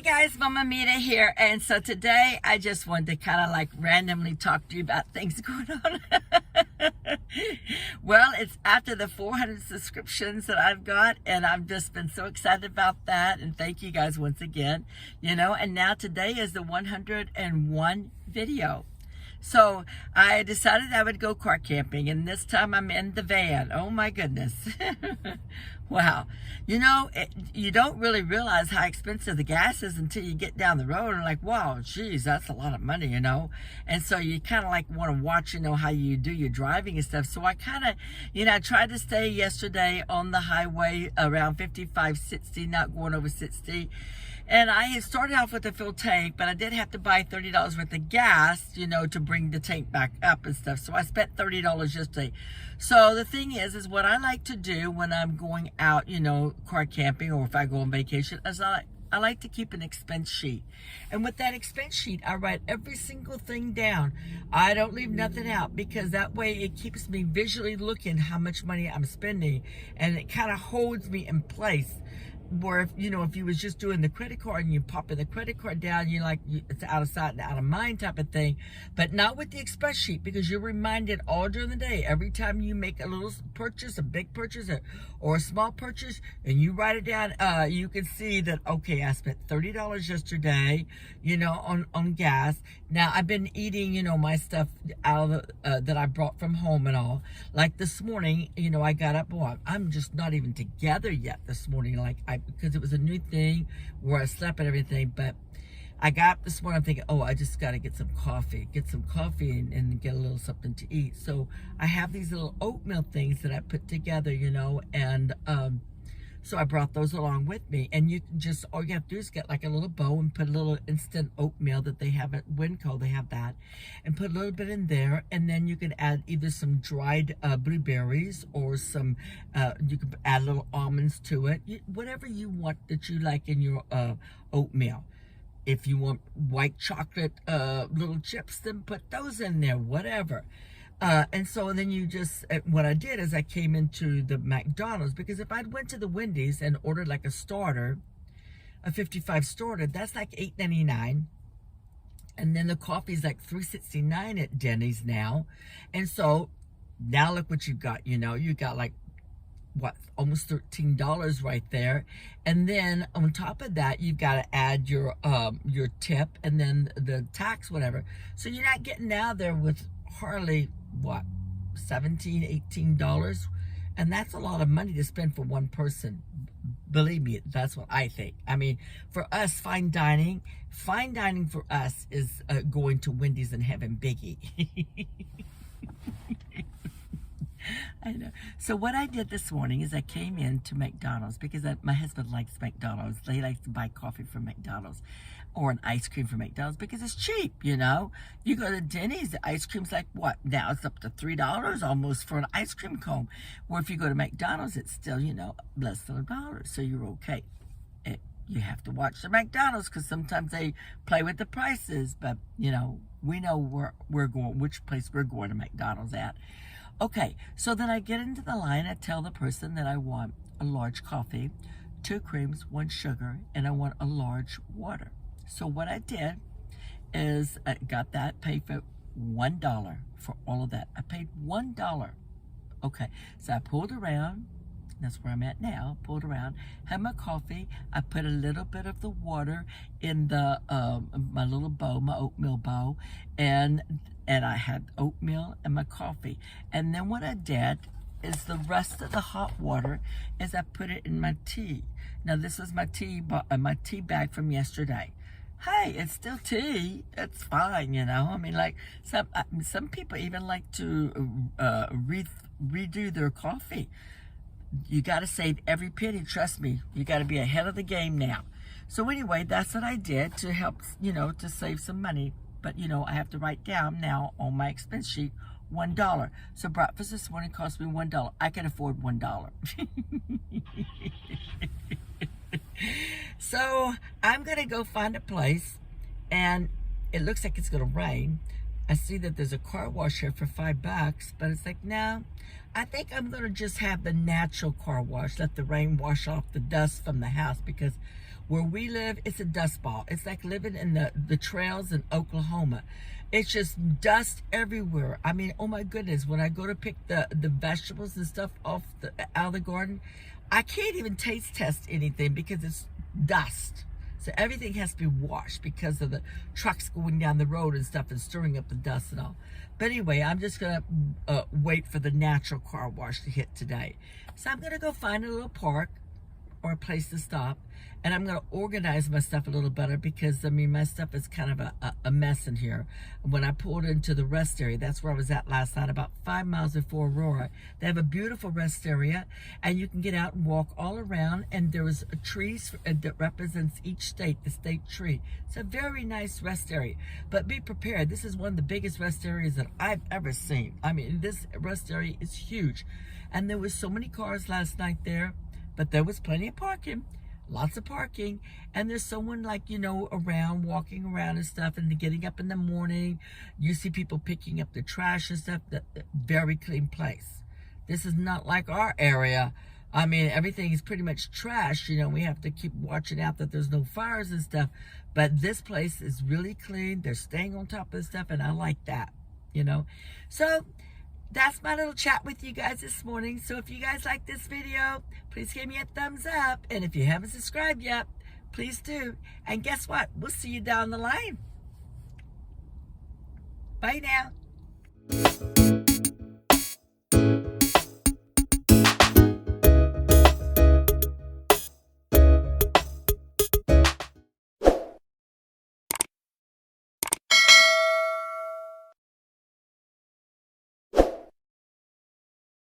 Guys, Mama Mita here, and so today I just wanted to kind of like randomly talk to you about things going on. Well, it's after the 400 subscriptions that I've got, and I've just been so excited about that, and thank you guys once again, and now today is the 101 video. So I decided I would go car camping, and this time I'm in the van. Oh my goodness. Wow. You don't really realize how expensive the gas is until you get down the road and like, wow, geez, that's a lot of money, And so you kind of like want to watch, how you do your driving and stuff. So I kind of, I tried to stay yesterday on the highway around 55, 60, not going over 60. And I had started off with a full tank, but I did have to buy $30 worth of gas, to bring the tank back up and stuff. So I spent $30 yesterday. So the thing is what I like to do when I'm going out, car camping, or if I go on vacation, is I like to keep an expense sheet. And with that expense sheet, I write every single thing down. I don't leave nothing out, because that way it keeps me visually looking how much money I'm spending, and it kind of holds me in place. Where if you was just doing the credit card and you pop the credit card down, it's out of sight and out of mind type of thing. But not with the express sheet, because you're reminded all during the day, every time you make a little purchase, a big purchase, or a small purchase, and you write it down, you can see that, okay, I spent $30 yesterday, on gas. Now I've been eating, my stuff out of that I brought from home and all. Like this morning, I got up, I'm just not even together yet this morning, because it was a new thing where I slept and everything. But I got up this morning, I'm thinking, I just got to get some coffee and get a little something to eat. So I have these little oatmeal things that I put together, and so I brought those along with me. And all you have to do is get like a little bowl and put a little instant oatmeal that they have at Winco. They have that, and put a little bit in there. And then you can add either some dried blueberries, or some, you can add little almonds to it. Whatever you want that you like in your oatmeal. If you want white chocolate little chips, then put those in there, whatever. And so then what I did is I came into the McDonald's, because if I went to the Wendy's and ordered like a starter, a 55 starter, that's like $8.99. And then the coffee's like $3.69 at Denny's now. And so now look what you got, you got like, almost $13 right there. And then on top of that, you've got to add your tip, and then the tax, whatever. So you're not getting out there with hardly $17, $18, and that's a lot of money to spend for one person. Believe me, that's what I think. I mean, for us, fine dining for us is going to Wendy's and having Biggie. I know. So what I did this morning is I came into McDonald's, because my husband likes McDonald's. He likes to buy coffee from McDonald's, or an ice cream from McDonald's, because it's cheap, You go to Denny's, the ice cream's like what? Now it's up to $3 almost for an ice cream cone. Or if you go to McDonald's, it's still, less than $1. So you're okay. You have to watch the McDonald's, because sometimes they play with the prices. But, we know where we're going, which place we're going to McDonald's at. Okay, so then I get into the line. I tell the person that I want a large coffee, 2 creams, 1 sugar, and I want a large water. So what I did is I got that, paid for $1 for all of that. I paid $1. Okay, so I pulled around. That's where I'm at now. Pulled around, had my coffee. I put a little bit of the water in the my little bowl, my oatmeal bowl, and I had oatmeal and my coffee. And then what I did is the rest of the hot water is I put it in my tea. Now this is my tea bag from yesterday. Hey, it's still tea. It's fine, I mean, like some people even like to redo their coffee. You got to save every penny. Trust me, you got to be ahead of the game now. So anyway, that's what I did to help, to save some money. But, I have to write down now on my expense sheet $1. So breakfast this morning cost me $1. I can afford $1. So I'm going to go find a place, and it looks like it's going to rain. I see that there's a car wash here for $5, but it's like, no, I think I'm going to just have the natural car wash, let the rain wash off the dust from the house, because Where we live, it's a dust ball. It's like living in the trails in Oklahoma. It's just dust everywhere. I mean, oh my goodness, when I go to pick the vegetables and stuff out of the garden, I can't even taste test anything because it's dust. So everything has to be washed because of the trucks going down the road and stuff and stirring up the dust and all. But anyway, I'm just going to wait for the natural car wash to hit today. So I'm going to go find a little park or a place to stop, and I'm going to organize my stuff a little better because, I mean, my stuff is kind of a mess in here. When I pulled into the rest area, that's where I was at last night, about 5 miles before Aurora. They have a beautiful rest area, and you can get out and walk all around, and there is trees that represents each state, the state tree. It's a very nice rest area, but be prepared. This is one of the biggest rest areas that I've ever seen. I mean, this rest area is huge, and there was so many cars last night there, but there was plenty of parking, lots of parking, and there's someone like, you know, around, walking around and stuff, and getting up in the morning. You see people picking up the trash and stuff. Very clean place. This is not like our area. I mean, everything is pretty much trash. You know, we have to keep watching out that there's no fires and stuff, but this place is really clean. They're staying on top of the stuff, and I like that, you know. So that's my little chat with you guys this morning. So if you guys like this video, please give me a thumbs up. And if you haven't subscribed yet, please do. And guess what? We'll see you down the line. Bye now.